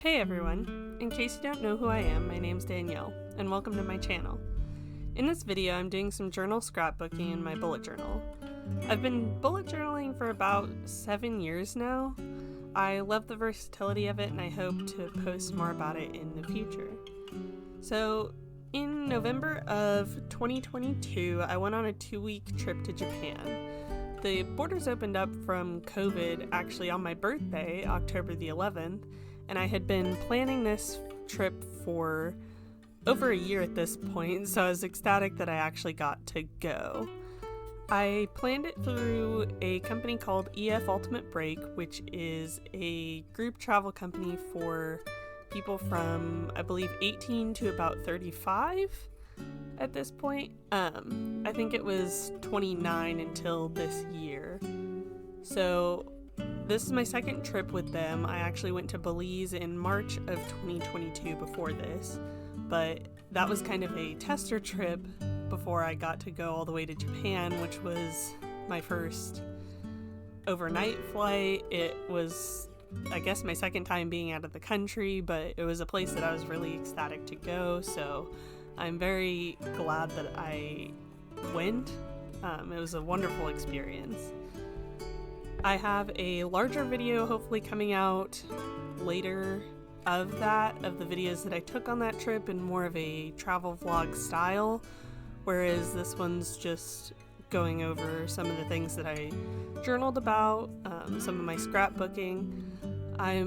Hey everyone! In case you don't know who I am, my name's Danielle, and welcome to my channel. In this video, I'm doing some journal scrapbooking in my bullet journal. I've been bullet journaling for about 7 years now. I love the versatility of it, and I hope to post more about it in the future. So, in November of 2022, I went on a 2-week trip to Japan. The borders opened up from COVID actually on my birthday, October the 11th, and I had been planning this trip for over a year at this point, so I was ecstatic that I actually got to go. I planned it through a company called EF Ultimate Break, which is a group travel company for people from, I believe, 18 to about 35 at this point. I think it was 29 until this year. So this is my second trip with them. I actually went to Belize in March of 2022 before this, but that was kind of a tester trip before I got to go all the way to Japan, which was my first overnight flight. It was, I guess, my second time being out of the country, but it was a place that I was really ecstatic to go, so I'm very glad that I went. It was a wonderful experience. I have a larger video hopefully coming out later of the videos that I took on that trip in more of a travel vlog style, whereas this one's just going over some of the things that I journaled about, some of my scrapbooking. I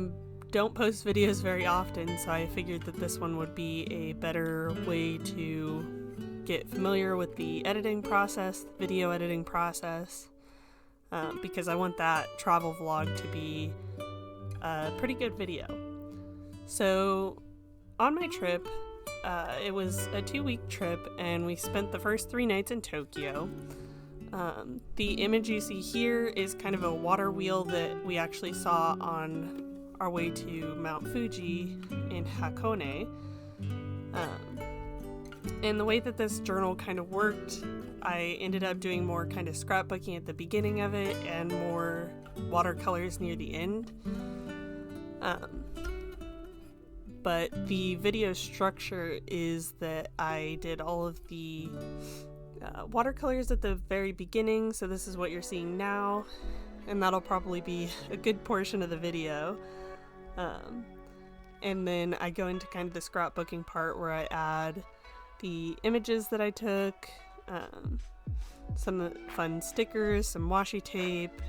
don't post videos very often, so I figured that this one would be a better way to get familiar with the editing process, the video editing process. Because I want that travel vlog to be a pretty good video. So on my trip, it was a 2-week trip, and we spent the first 3 nights in Tokyo. The image you see here is kind of a water wheel that we actually saw on our way to Mount Fuji in Hakone. And the way that this journal kind of worked, I ended up doing more kind of scrapbooking at the beginning of it and more watercolors near the end. But the video structure is that I did all of the watercolors at the very beginning, so this is what you're seeing now, and that'll probably be a good portion of the video. And then I go into kind of the scrapbooking part where I add the images that I took, some fun stickers, some washi tape,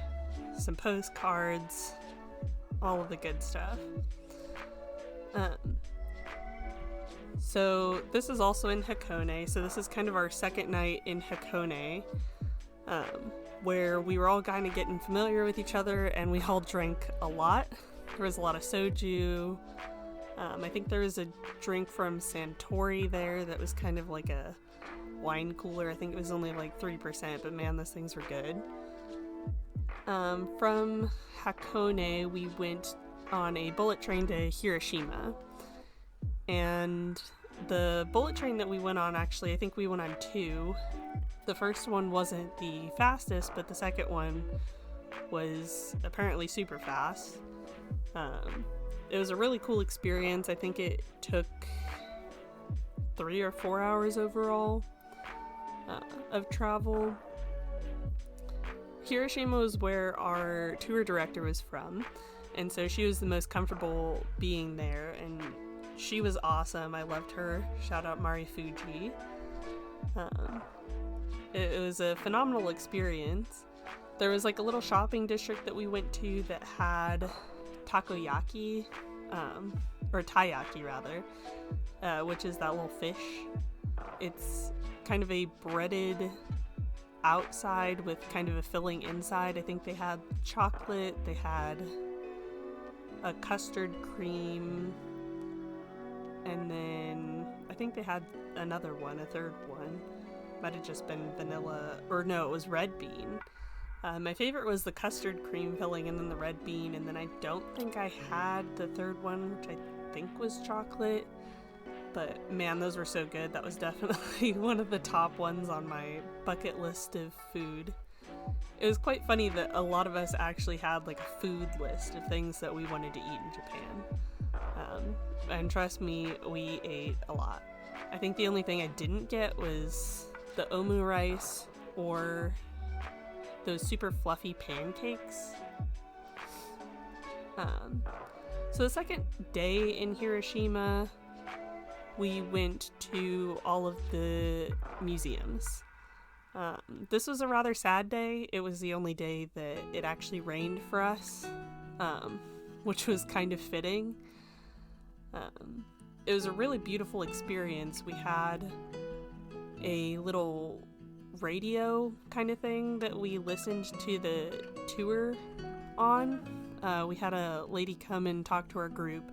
some postcards, all of the good stuff. So this is also in Hakone, so this is kind of our second night in Hakone, where we were all kind of getting familiar with each other, and we all drank a lot. There was a lot of soju. I think there was a drink from Santori there that was kind of like a wine cooler. I think it was only like 3%, but man, those things were good. From Hakone, we went on a bullet train to Hiroshima. And the bullet train that we went on, actually, I think we went on 2. The first one wasn't the fastest, but the second one was apparently super fast. It was a really cool experience. I think it took 3 or 4 hours overall of travel. Hiroshima was where our tour director was from, and so she was the most comfortable being there, and she was awesome. I loved her. Shout out Mari Fuji. It was a phenomenal experience. There was like a little shopping district that we went to that had takoyaki, or taiyaki rather, which is that little fish. It's kind of a breaded outside with kind of a filling inside. I think they had chocolate, they had a custard cream, and then I think they had another one, a third one. Might have just been vanilla, or no, it was red bean. My favorite was the custard cream filling and then the red bean, and then I don't think I had the third one, which I think was chocolate. But man, those were so good. That was definitely one of the top ones on my bucket list of food. It was quite funny that a lot of us actually had like a food list of things that we wanted to eat in Japan. and trust me, we ate a lot. I think the only thing I didn't get was the omu rice or those super fluffy pancakes. So the second day in Hiroshima, we went to all of the museums. This was a rather sad day. It was the only day that it actually rained for us, which was kind of fitting. It was a really beautiful experience. We had a little radio kind of thing that we listened to the tour on. We had a lady come and talk to our group,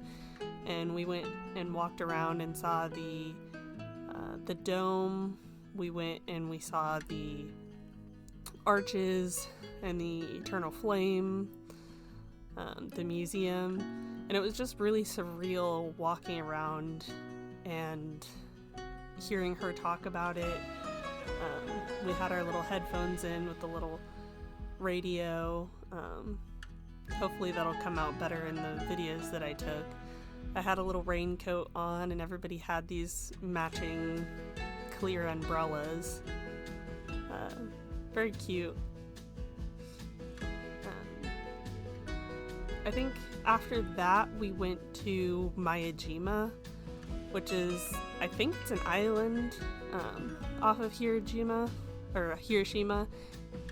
and we went and walked around and saw the dome. We went and we saw the arches and the eternal flame, the museum, and it was just really surreal walking around and hearing her talk about it. We had our little headphones in with the little radio. Hopefully that'll come out better in the videos that I took. I had a little raincoat on, and everybody had these matching clear umbrellas. Very cute. I think after that we went to Miyajima, which is, I think it's an island off of Hiroshima,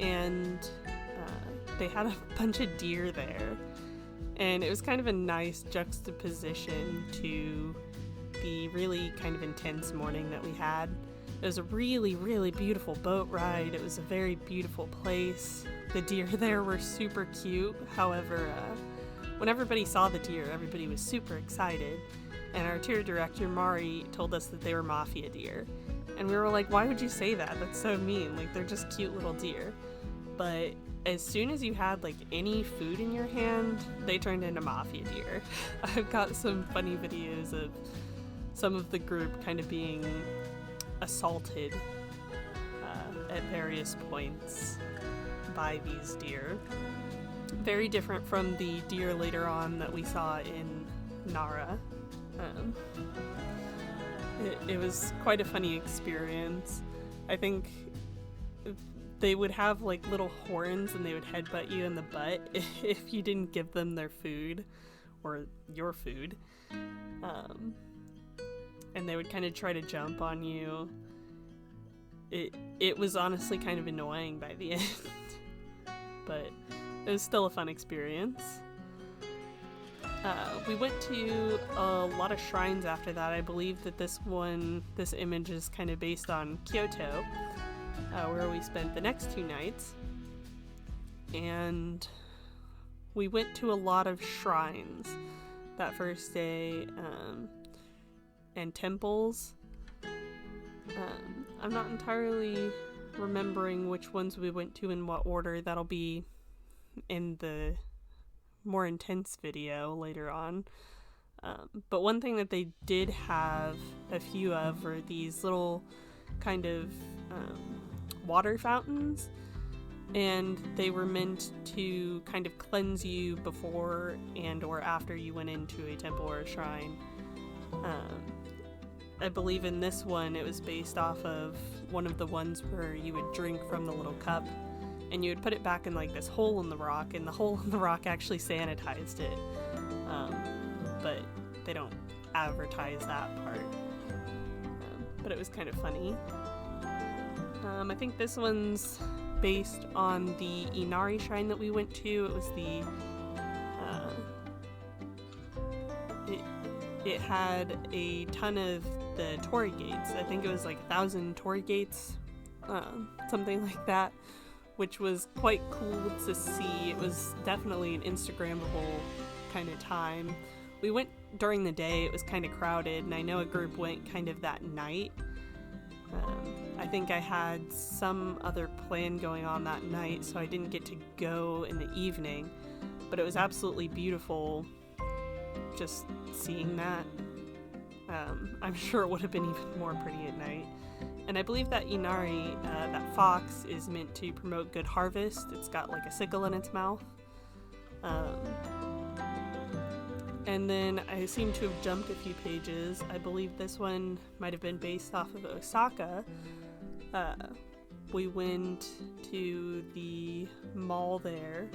and they had a bunch of deer there, and it was kind of a nice juxtaposition to the really kind of intense morning that we had. It was a really, really beautiful boat ride. It was a very beautiful place. The deer there were super cute. However, when everybody saw the deer, everybody was super excited, and our tour director, Mari, told us that they were mafia deer. And we were like, why would you say that? That's so mean. Like, they're just cute little deer. But as soon as you had like any food in your hand, they turned into mafia deer. I've got some funny videos of some of the group kind of being assaulted at various points by these deer. Very different from the deer later on that we saw in Nara. It was quite a funny experience. I think they would have like little horns and they would headbutt you in the butt if you didn't give them their food or your food. And they would kind of try to jump on you. It was honestly kind of annoying by the end, but it was still a fun experience. We went to a lot of shrines after that. I believe that this image is kind of based on Kyoto, where we spent the next 2 nights. And we went to a lot of shrines that first day, and temples. I'm not entirely remembering which ones we went to in what order. That'll be in the more intense video later on. But one thing that they did have a few of were these little kind of water fountains, and they were meant to kind of cleanse you before and or after you went into a temple or a shrine. I believe in this one it was based off of one of the ones where you would drink from the little cup and you would put it back in like this hole in the rock, and the hole in the rock actually sanitized it. But they don't advertise that part. But it was kind of funny. I think this one's based on the Inari shrine that we went to. It was the it had a ton of the torii gates. I think it was like 1,000 torii gates, something like that, which was quite cool to see. It was definitely an Instagrammable kind of time. We went during the day. It was kind of crowded, and I know a group went kind of that night. I think I had some other plan going on that night, so I didn't get to go in the evening, but it was absolutely beautiful just seeing that. I'm sure it would have been even more pretty at night. And I believe that Inari, that fox, is meant to promote good harvest. It's got like a sickle in its mouth. And then I seem to have jumped a few pages. I believe this one might have been based off of Osaka. We went to the mall there.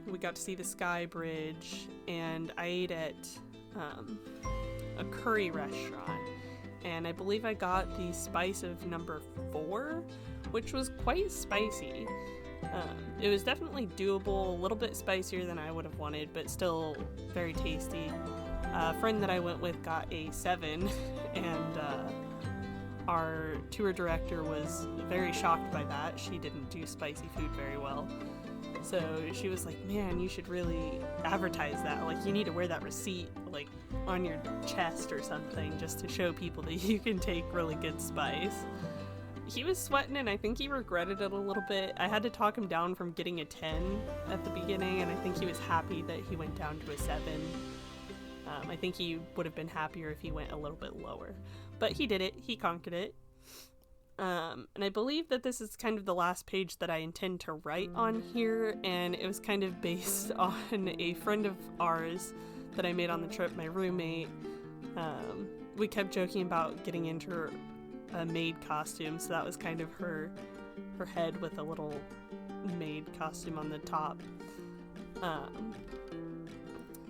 We got to see the Sky Bridge, and I ate at a curry restaurant. And I believe I got the spice of number 4, which was quite spicy. It was definitely doable, a little bit spicier than I would have wanted, but still very tasty. A friend that I went with got a 7, and our tour director was very shocked by that. She didn't do spicy food very well. So she was like, man, you should really advertise that. Like, you need to wear that receipt, like, on your chest or something, just to show people that you can take really good spice. He was sweating, and I think he regretted it a little bit. I had to talk him down from getting a 10 at the beginning, and I think he was happy that he went down to a 7. I think he would have been happier if he went a little bit lower. But he did it. He conquered it. And I believe that this is kind of the last page that I intend to write on here, and it was kind of based on a friend of ours that I made on the trip, my roommate. We kept joking about getting into a maid costume, so that was kind of her head with a little maid costume on the top.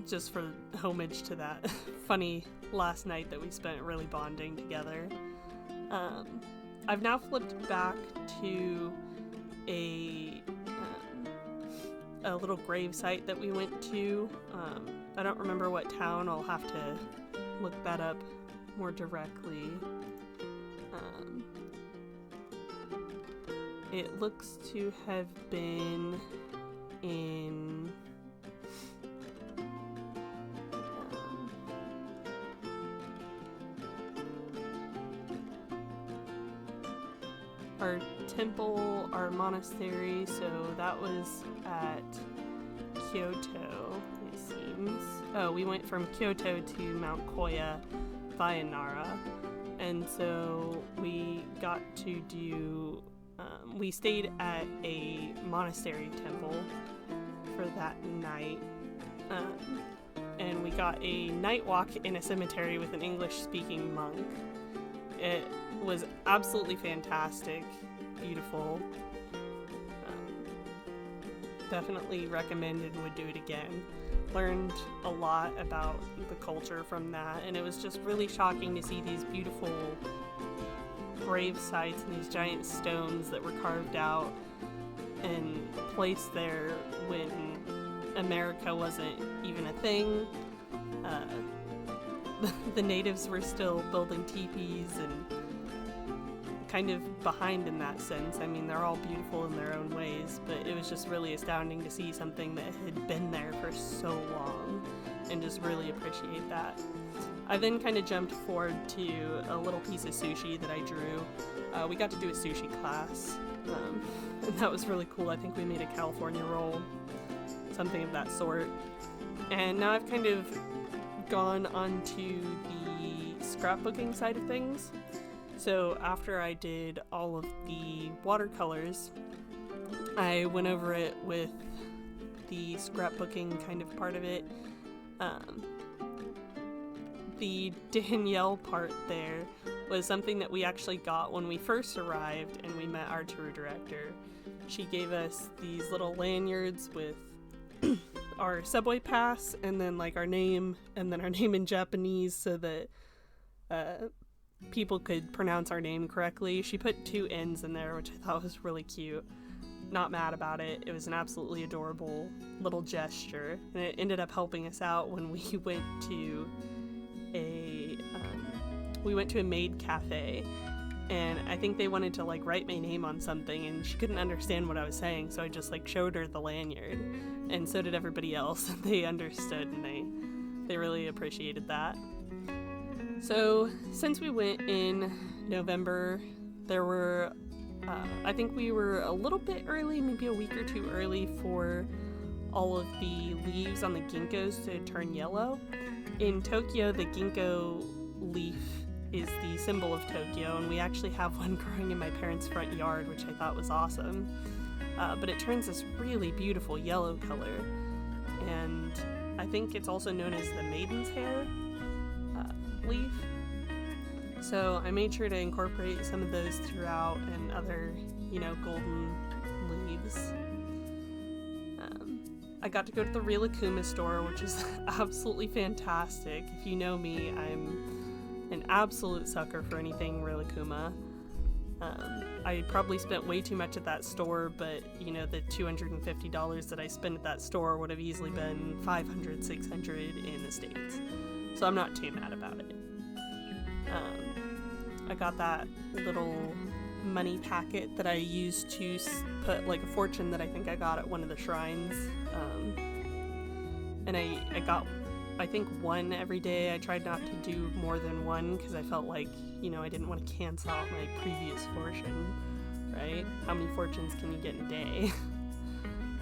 Just for homage to that funny last night that we spent really bonding together. I've now flipped back to a little grave site that we went to. I don't remember what town. I'll have to look that up more directly. It looks to have been in our temple, our monastery, so that was at Kyoto, it seems. Oh, we went from Kyoto to Mount Koya via Nara, and so we got to do, we stayed at a monastery temple for that night, and we got a night walk in a cemetery with an English-speaking monk. It was absolutely fantastic, beautiful. Definitely recommend and would do it again. Learned a lot about the culture from that, and it was just really shocking to see these beautiful grave sites and these giant stones that were carved out and placed there when America wasn't even a thing. The natives were still building teepees and kind of behind in that sense. I mean, they're all beautiful in their own ways, but it was just really astounding to see something that had been there for so long and just really appreciate that. I then kind of jumped forward to a little piece of sushi that I drew. We got to do a sushi class, and that was really cool. I think we made a California roll, something of that sort. And now I've kind of gone onto the scrapbooking side of things. So after I did all of the watercolors, I went over it with the scrapbooking kind of part of it. The Danielle part there was something that we actually got when we first arrived and we met our tour director. She gave us these little lanyards with our subway pass and then like our name and then our name in Japanese so that people could pronounce our name correctly. She put 2 N's in there, which I thought was really cute. Not mad about it. It was an absolutely adorable little gesture, and it ended up helping us out when we went to a maid cafe, and I think they wanted to like write my name on something, and she couldn't understand what I was saying, so I just like showed her the lanyard, and so did everybody else, and they understood, and they really appreciated that. So since we went in November, there were I think we were a little bit early, maybe a week or 2 early for all of the leaves on the ginkgos to turn yellow. In Tokyo, the ginkgo leaf is the symbol of Tokyo, and we actually have one growing in my parents' front yard, which I thought was awesome. But it turns this really beautiful yellow color, and I think it's also known as the maiden's hair leaf. So I made sure to incorporate some of those throughout, and other, golden leaves. I got to go to the Real Akuma store, which is absolutely fantastic. If you know me, I'm an absolute sucker for anything Real Akuma. I probably spent way too much at that store, but the $250 that I spent at that store would have easily been $500, $600 in the States. So I'm not too mad about it. I got that little money packet that I used to put like a fortune that I think I got at one of the shrines. And I got, I think, one every day. I tried not to do more than one because I felt like, I didn't want to cancel out my previous fortune, right? How many fortunes can you get in a day?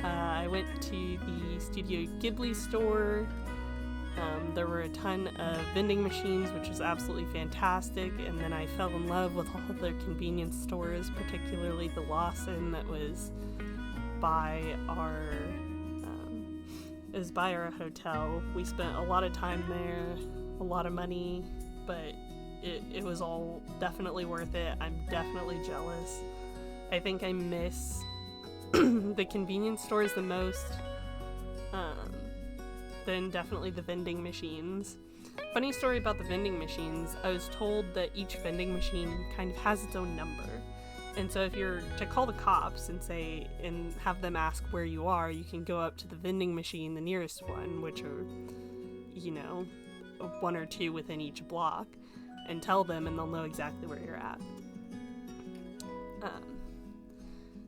I went to the Studio Ghibli store. There were a ton of vending machines, which was absolutely fantastic, and then I fell in love with all of their convenience stores, particularly the Lawson that was by our hotel. We spent a lot of time there, a lot of money, but it was all definitely worth it. I'm definitely jealous. I think I miss the convenience stores the most. Then definitely the vending machines. Funny story about the vending machines, I was told that each vending machine kind of has its own number. And so if you're to call the cops and have them ask where you are, you can go up to the vending machine, the nearest one, which are, one or two within each block, and tell them, and they'll know exactly where you're at.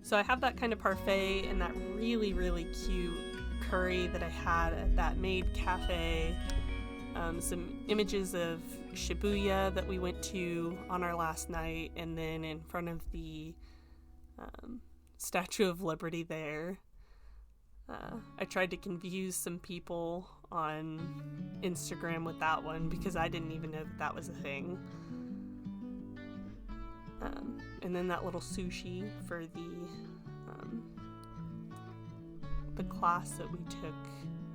So I have that kind of parfait and that really, really cute curry that I had at that Maid Cafe. Some images of Shibuya that we went to on our last night, and then in front of the Statue of Liberty there. I tried to confuse some people on Instagram with that one because I didn't even know that was a thing. And then that little sushi for the class that we took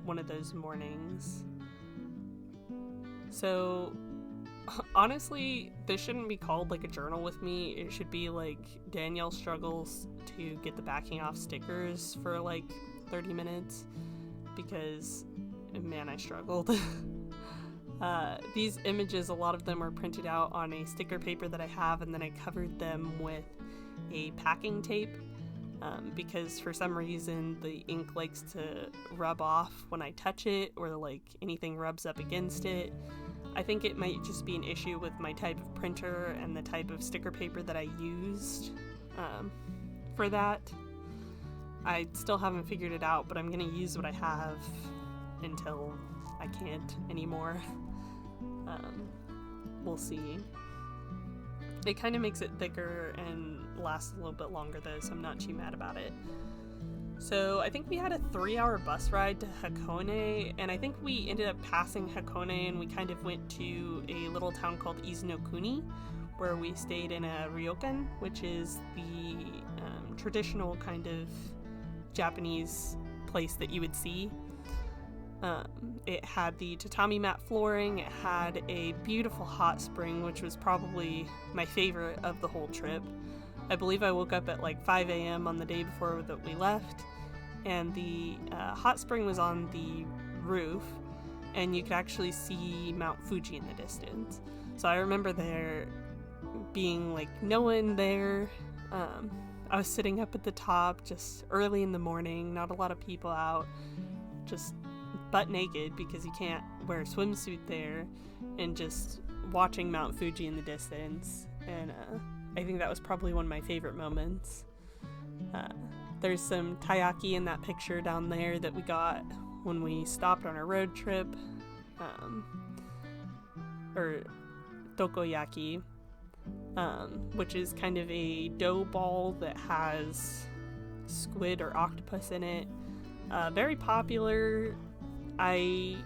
one of those mornings. So honestly, this shouldn't be called like a journal with me. It should be like Danielle struggles to get the backing off stickers for like 30 minutes because, man, I struggled. These images, a lot of them are printed out on a sticker paper that I have, and then I covered them with a packing tape because for some reason the ink likes to rub off when I touch it, or like anything rubs up against it. I think it might just be an issue with my type of printer and the type of sticker paper that I used for that. I still haven't figured it out, but I'm going to use what I have until I can't anymore. We'll see. It kind of makes it thicker and lasts a little bit longer though, so I'm not too mad about it. So I think we had a 3-hour bus ride to Hakone, and I think we ended up passing Hakone and we kind of went to a little town called Izunokuni, where we stayed in a ryokan, which is the traditional kind of Japanese place that you would see. It had the tatami mat flooring, it had a beautiful hot spring, which was probably my favorite of the whole trip. I believe I woke up at like 5 a.m. on the day before that we left, and the hot spring was on the roof, and you could actually see Mount Fuji in the distance. So I remember there being like no one there. I was sitting up at the top just early in the morning, not a lot of people out, just butt naked because you can't wear a swimsuit there, and just watching Mount Fuji in the distance. And I think that was probably one of my favorite moments. There's some taiyaki in that picture down there that we got when we stopped on our road trip, or tokoyaki, which is kind of a dough ball that has squid or octopus in it. Very popular. I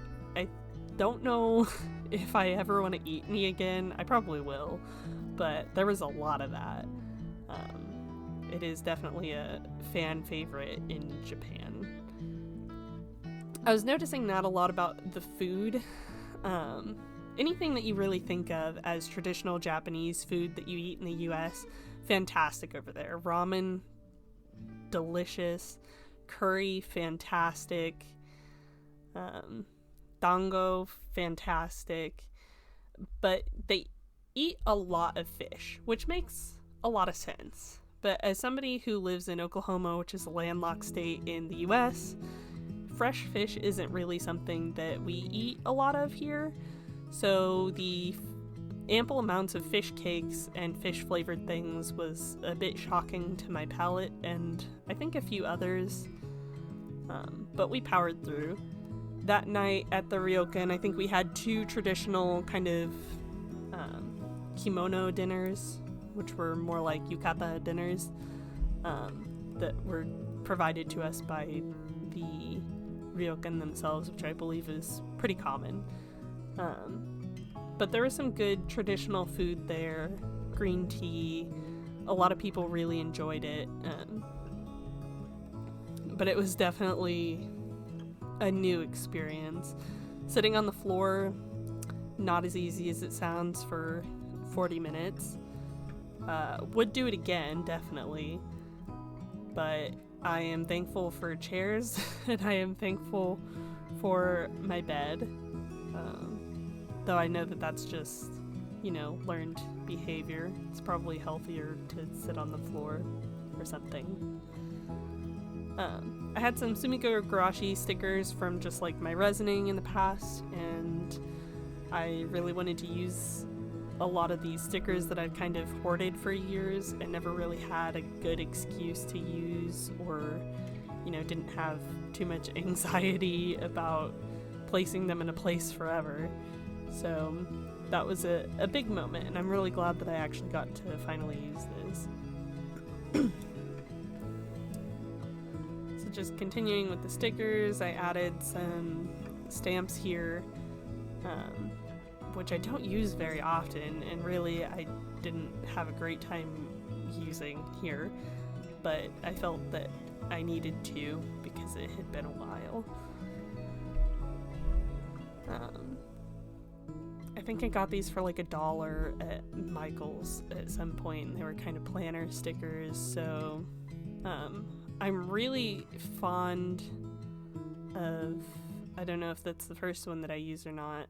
don't know if I ever want to eat any again. I probably will, but there was a lot of that. It is definitely a fan favorite in Japan. I was noticing not a lot about the food. Anything that you really think of as traditional Japanese food that you eat in the US, fantastic over there. Ramen, delicious. Curry, fantastic. Dango, fantastic. But they eat a lot of fish, which makes a lot of sense. But as somebody who lives in Oklahoma, which is a landlocked state in the US, fresh fish isn't really something that we eat a lot of here. So the ample amounts of fish cakes and fish flavored things was a bit shocking to my palate, and I think a few others. But we powered through. That night at the ryokan, I think we had 2 traditional kind of kimono dinners, which were more like yukata dinners, that were provided to us by the ryokan themselves, which I believe is pretty common. But there was some good traditional food there, green tea. A lot of people really enjoyed it. But it was definitely a new experience. Sitting on the floor, not as easy as it sounds for 40 minutes. Would do it again, definitely. But I am thankful for chairs, and I am thankful for my bed. Though I know that that's just, learned behavior. It's probably healthier to sit on the floor or something. I had some Sumiko Garashi stickers from just like my resining in the past, and I really wanted to use a lot of these stickers that I've kind of hoarded for years and never really had a good excuse to use, or didn't have too much anxiety about placing them in a place forever. So that was a big moment, and I'm really glad that I actually got to finally use this. So just continuing with the stickers, I added some stamps here, which I don't use very often, and really I didn't have a great time using here, but I felt that I needed to because it had been a while. I think I got these for like $1 at Michael's at some point, and they were kind of planner stickers, so I'm really fond of, I don't know if that's the first one that I used or not.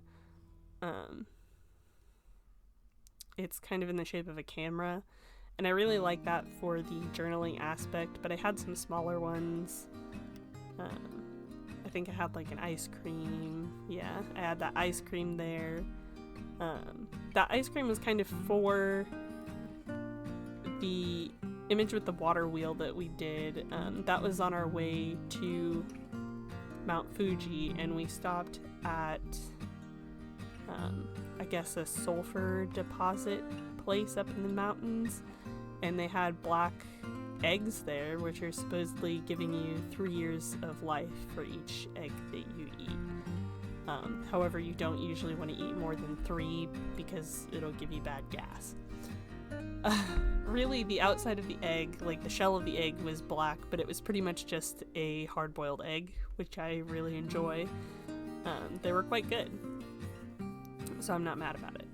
It's kind of in the shape of a camera, and I really like that for the journaling aspect, but I had some smaller ones. I think I had like an ice cream. Yeah, I had that ice cream there. That ice cream was kind of for the image with the water wheel that we did. That was on our way to Mount Fuji, and we stopped at I guess a sulfur deposit place up in the mountains, and they had black eggs there, which are supposedly giving you 3 years of life for each egg that you eat. However, you don't usually want to eat more than 3 because it'll give you bad gas. Really, the outside of the egg, like the shell of the egg, was black, but it was pretty much just a hard-boiled egg, which I really enjoy. They were quite good, so I'm not mad about it.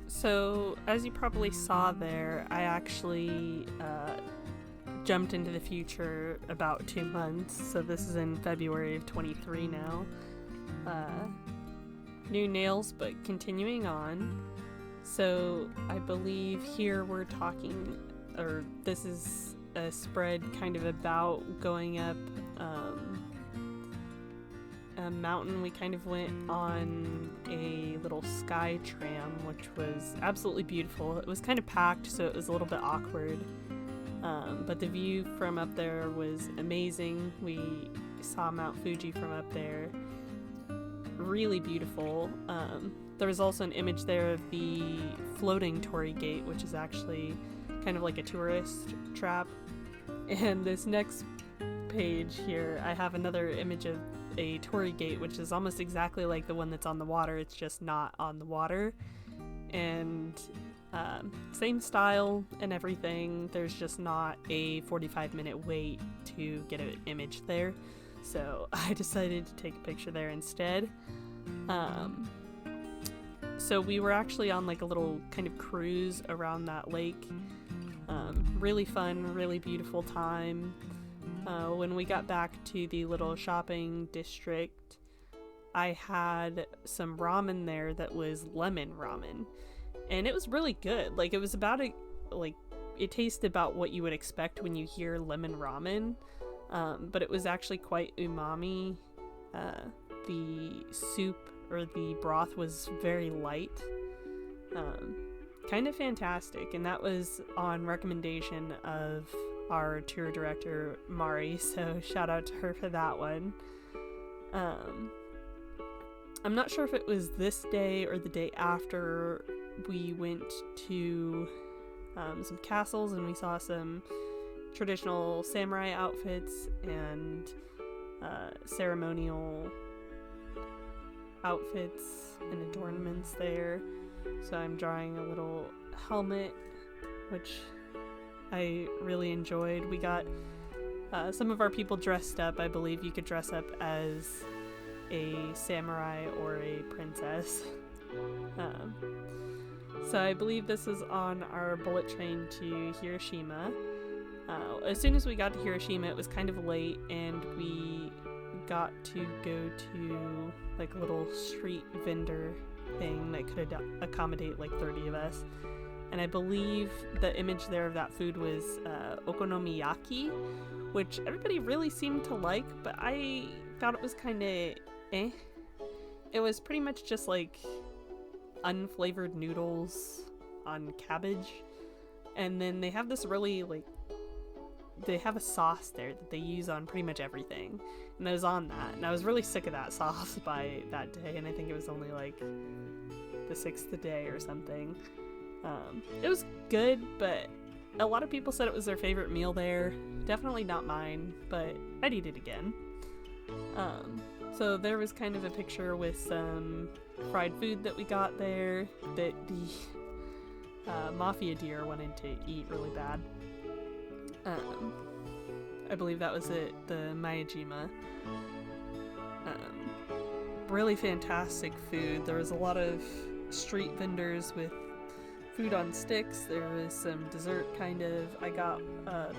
So, as you probably saw there, I actually jumped into the future about 2 months, so this is in February of 23 now. New nails, but continuing on. So I believe here we're talking, or this is a spread kind of about going up a mountain. We kind of went on a little sky tram, which was absolutely beautiful. It was kind of packed, so it was a little bit awkward. But the view from up there was amazing. We saw Mount Fuji from up there. Really beautiful. There was also an image there of the floating torii gate, which is actually kind of like a tourist trap. And this next page here, I have another image of a torii gate, which is almost exactly like the one that's on the water. It's just not on the water. And Same style and everything. There's just not a 45-minute wait to get an image there. So I decided to take a picture there instead. So we were actually on like a little kind of cruise around that lake. Really fun, really beautiful time. When we got back to the little shopping district, I had some ramen there that was lemon ramen. And it was really good. Like, it was about it tasted about what you would expect when you hear lemon ramen. But it was actually quite umami. The soup or the broth was very light. Kind of fantastic. And that was on recommendation of our tour director, Mari. So shout out to her for that one. I'm not sure if it was this day or the day after we went to some castles and we saw some traditional samurai outfits and ceremonial outfits and adornments there. So I'm drawing a little helmet, which I really enjoyed. We got some of our people dressed up. I believe you could dress up as a samurai or a princess. So I believe this is on our bullet train to Hiroshima. As soon as we got to Hiroshima, it was kind of late, and we got to go to like a little street vendor thing that could accommodate like 30 of us. And I believe the image there of that food was okonomiyaki, which everybody really seemed to like, but I thought it was kind of eh. It was pretty much just like unflavored noodles on cabbage, and then they have this really they have a sauce there that they use on pretty much everything, and I was on that, and I was really sick of that sauce by that day, and I think it was only like the 6th day or something. It was good, but a lot of people said it was their favorite meal there. Definitely not mine, but I'd eat it again. So there was kind of a picture with some fried food that we got there that the mafia deer wanted to eat really bad. I believe that was it, the Miyajima. Really fantastic food. There was a lot of street vendors with food on sticks. There was some dessert kind of. I got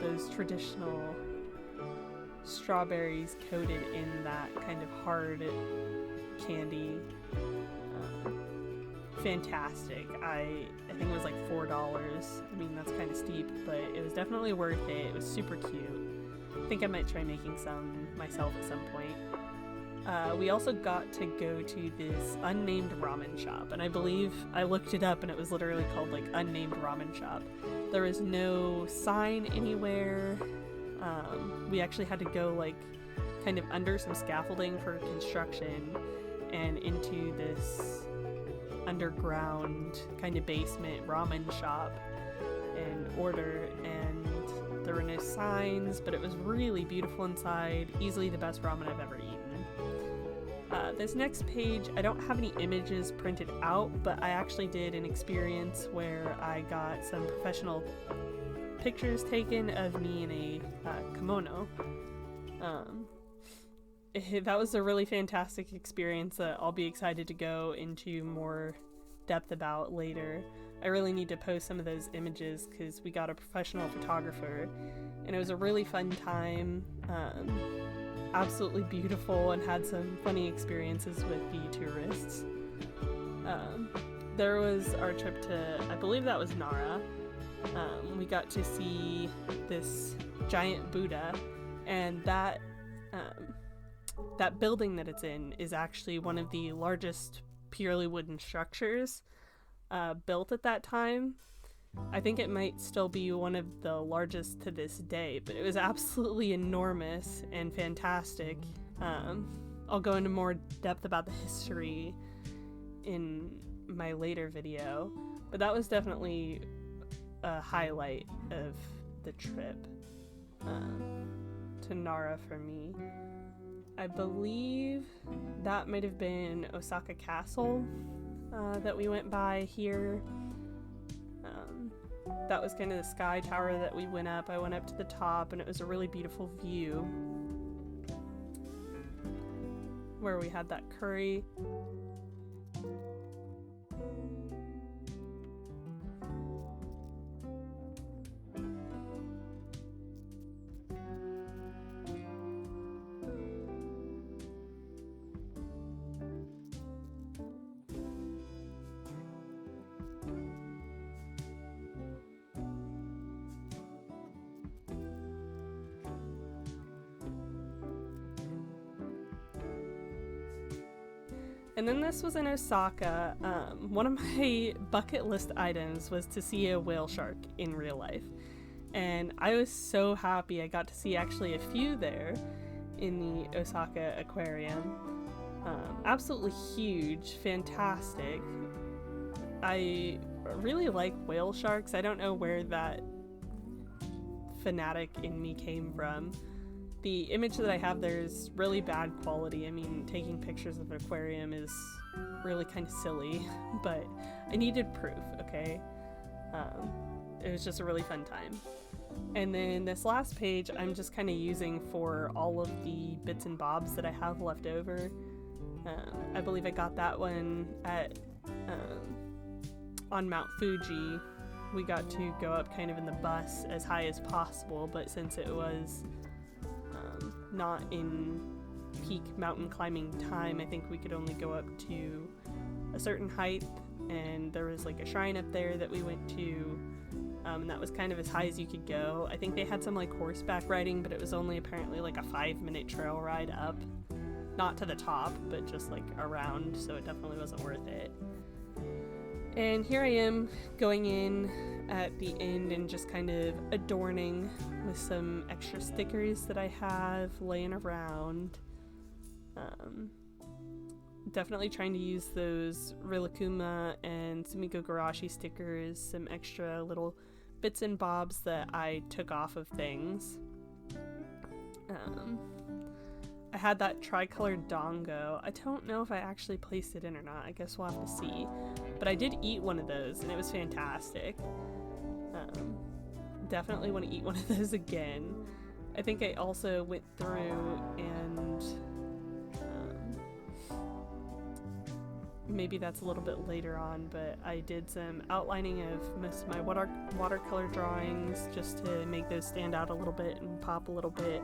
those traditional strawberries coated in that kind of hard candy. Fantastic. I think it was like $4. I mean, that's kind of steep, but it was definitely worth it. It was super cute. I think I might try making some myself at some point. We also got to go to this unnamed ramen shop, and I believe I looked it up and it was literally called like unnamed ramen shop. There was no sign anywhere. We actually had to go like kind of under some scaffolding for construction and into this underground kind of basement ramen shop and order, and there were no signs, but it was really beautiful inside. Easily the best ramen I've ever eaten. This next page, I don't have any images printed out, but I actually did an experience where I got some professional pictures taken of me in a kimono. That was a really fantastic experience that I'll be excited to go into more depth about later. I really need to post some of those images because we got a professional photographer, and it was a really fun time. Absolutely beautiful, and had some funny experiences with the tourists. There was our trip to, I believe that was Nara. We got to see this giant Buddha, and that building that it's in is actually one of the largest purely wooden structures built at that time. I think it might still be one of the largest to this day, but it was absolutely enormous and fantastic. I'll go into more depth about the history in my later video, but that was definitely a highlight of the trip to Nara for me. I believe that might have been Osaka Castle that we went by here. that was kind of the sky tower that we went up. I went up to the top, and it was a really beautiful view where we had that curry. And then this was in Osaka. One of my bucket list items was to see a whale shark in real life. And I was so happy I got to see actually a few there in the Osaka aquarium. Absolutely huge, fantastic. I really like whale sharks. I don't know where that fanatic in me came from. The image that I have there is really bad quality. I mean, taking pictures of an aquarium is really kind of silly, but I needed proof, okay? It was just a really fun time. And then this last page I'm just kind of using for all of the bits and bobs that I have left over. I believe I got that one at on Mount Fuji. We got to go up kind of in the bus as high as possible, but since it was not in peak mountain climbing time, I think we could only go up to a certain height, and there was like a shrine up there that we went to, and that was kind of as high as you could go. I think they had some like horseback riding, but it was only apparently like a 5-minute trail ride up, not to the top, but just like around, so it definitely wasn't worth it. And here I am going in at the end and just kind of adorning with some extra stickers that I have laying around. Definitely trying to use those Rilakkuma and Sumiko Garashi stickers, some extra little bits and bobs that I took off of things. I had that tricolored dongo. I don't know if I actually placed it in or not. I guess we'll have to see. But I did eat one of those, and it was fantastic. Definitely want to eat one of those again. I think I also went through and maybe that's a little bit later on, but I did some outlining of most of my watercolor drawings just to make those stand out a little bit and pop a little bit.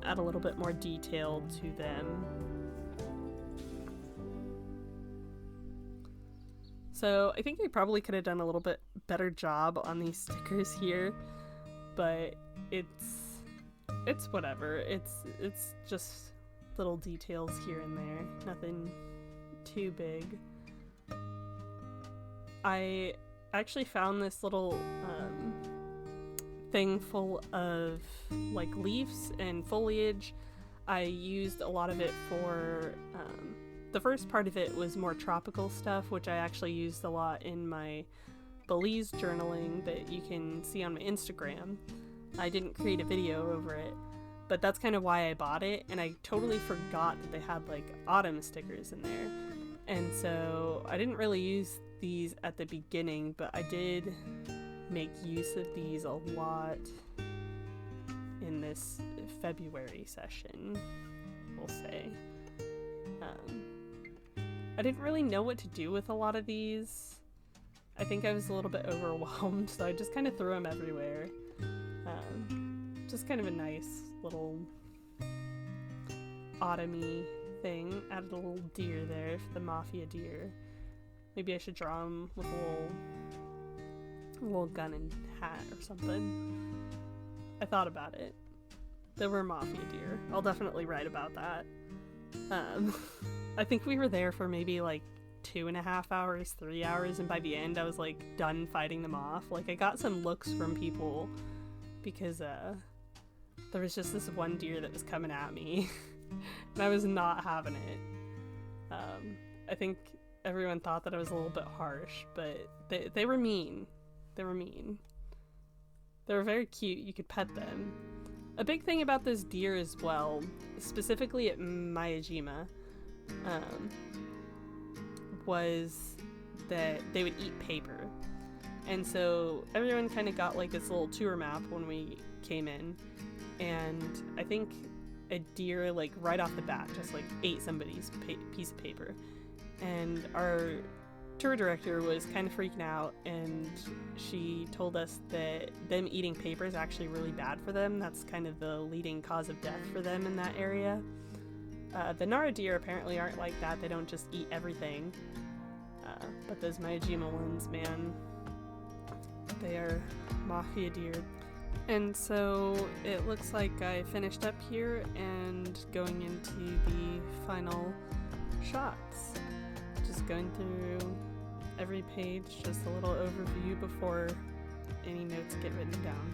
Add a little bit more detail to them. So I think I probably could have done a little bit better job on these stickers here, but it's whatever. It's just little details here and there, nothing too big. I actually found this little thing full of like leaves and foliage. I used a lot of it for the first part of it was more tropical stuff, which I actually used a lot in my Belize journaling that you can see on my Instagram. I didn't create a video over it, but that's kind of why I bought it, and I totally forgot that they had like autumn stickers in there. And so I didn't really use these at the beginning, but I did make use of these a lot in this February session, we'll say. I didn't really know what to do with a lot of these. I think I was a little bit overwhelmed, so I just kind of threw them everywhere. Just kind of a nice little autumny thing. Added a little deer there for the mafia deer. Maybe I should draw him with a little gun and hat or something. I thought about it. There were mafia deer. I'll definitely write about that. I think we were there for maybe like 2.5 hours, 3 hours, and by the end I was like done fighting them off. Like I got some looks from people because there was just this one deer that was coming at me and I was not having it. I think everyone thought that I was a little bit harsh, but they were mean. They were mean. They were very cute. You could pet them. A big thing about this deer as well, specifically at Miyajima, was that they would eat paper. And so everyone kind of got like this little tour map when we came in, and I think a deer like right off the bat just like ate somebody's piece of paper, and our tour director was kind of freaking out, and she told us that them eating paper is actually really bad for them. That's kind of the leading cause of death for them in that area. The Nara deer apparently aren't like that. They don't just eat everything. But those Miyajima ones, man, they are mafia deer. And so it looks like I finished up here and going into the final shots. Just going through every page, just a little overview before any notes get written down.